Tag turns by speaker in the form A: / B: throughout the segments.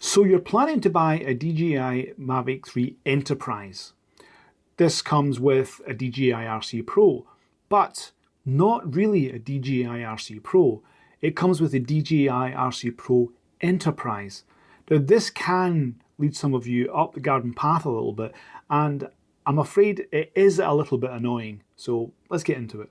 A: So you're planning to buy a DJI Mavic 3 Enterprise. This comes with a DJI RC Pro, but not really a DJI RC Pro. It comes with a DJI RC Pro Enterprise. Now this can lead some of you up the garden path a little bit, and I'm afraid it is a little bit annoying. So let's get into it.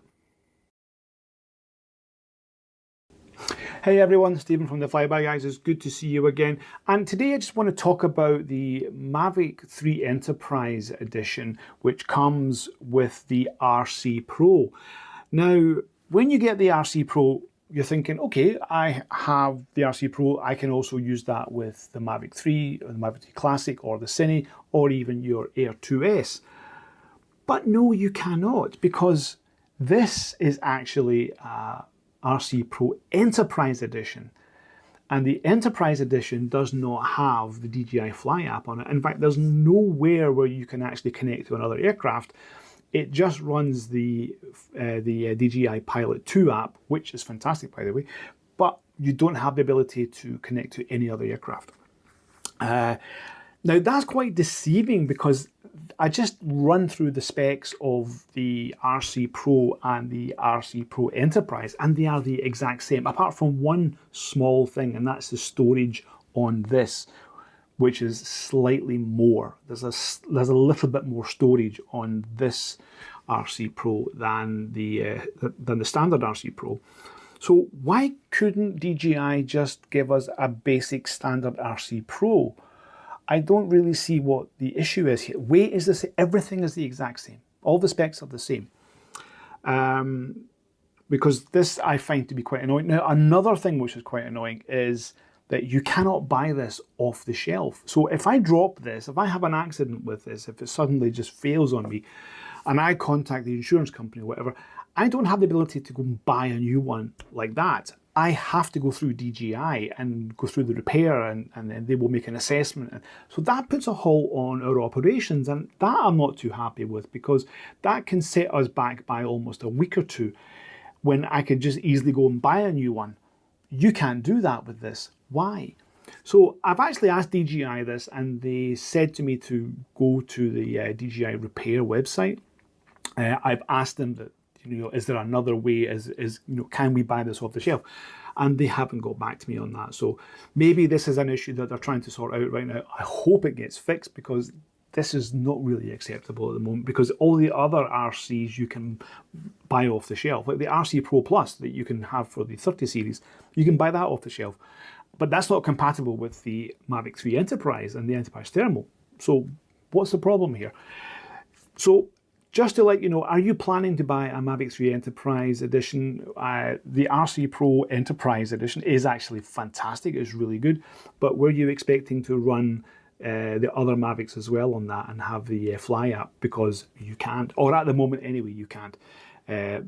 A: Hey everyone, Stephen from the Flyby guys. It's good to see you again. And today I just want to talk about the Mavic 3 Enterprise Edition, which comes with the RC Pro. Now, when you get the RC Pro, you're thinking, okay, I have the RC Pro, I can also use that with the Mavic 3, or the Mavic 3 Classic, or the Cine, or even your Air 2S. But no, you cannot, because this is actually RC Pro Enterprise Edition. And the Enterprise Edition does not have the DJI Fly app on it. In fact, there's nowhere where you can actually connect to another aircraft. It just runs the DJI Pilot 2 app, which is fantastic, by the way, but you don't have the ability to connect to any other aircraft. Now that's quite deceiving, because I just run through the specs of the RC Pro and the RC Pro Enterprise, and they are the exact same, apart from one small thing, and that's the storage on this, which is slightly more. There's a little bit more storage on this RC Pro than the standard RC Pro. So why couldn't DJI just give us a basic standard RC Pro? I don't really see what the issue is here. Weight is the same, everything is the exact same. All the specs are the same. Because this I find to be quite annoying. Now, another thing which is quite annoying is that you cannot buy this off the shelf. So if I drop this, if I have an accident with this, if it suddenly just fails on me, and I contact the insurance company or whatever, I don't have the ability to go and buy a new one like that. I have to go through DJI and go through the repair, and then they will make an assessment. So that puts a halt on our operations, and that I'm not too happy with, because that can set us back by almost a week or two when I could just easily go and buy a new one. You can't do that with this. Why? So I've actually asked DJI this, and they said to me to go to the DJI repair website. I've asked them that, is there another way? Can we buy this off the shelf? And they haven't got back to me on that. So maybe this is an issue that they're trying to sort out right now. I hope it gets fixed, because this is not really acceptable at the moment, because all the other RCs you can buy off the shelf, like the RC Pro Plus that you can have for the 30 series, you can buy that off the shelf. But that's not compatible with the Mavic 3 Enterprise and the Enterprise Thermal. So what's the problem here? So just to let you know, are you planning to buy a Mavic 3 Enterprise Edition? The RC Pro Enterprise Edition is actually fantastic, it's really good, but were you expecting to run the other Mavics as well on that and have the Fly app? Because you can't, or at the moment anyway, you can't.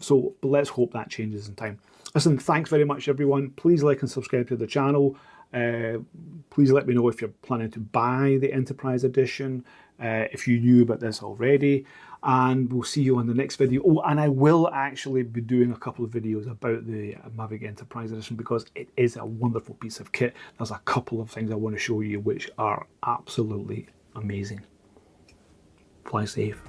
A: So let's hope that changes in time. Listen, thanks very much everyone. Please like and subscribe to the channel. Please let me know if you're planning to buy the Enterprise Edition, if you knew about this already, and we'll see you on the next video. Oh, and I will actually be doing a couple of videos about the Mavic Enterprise Edition, because it is a wonderful piece of kit. There's a couple of things I want to show you which are absolutely amazing. Fly safe.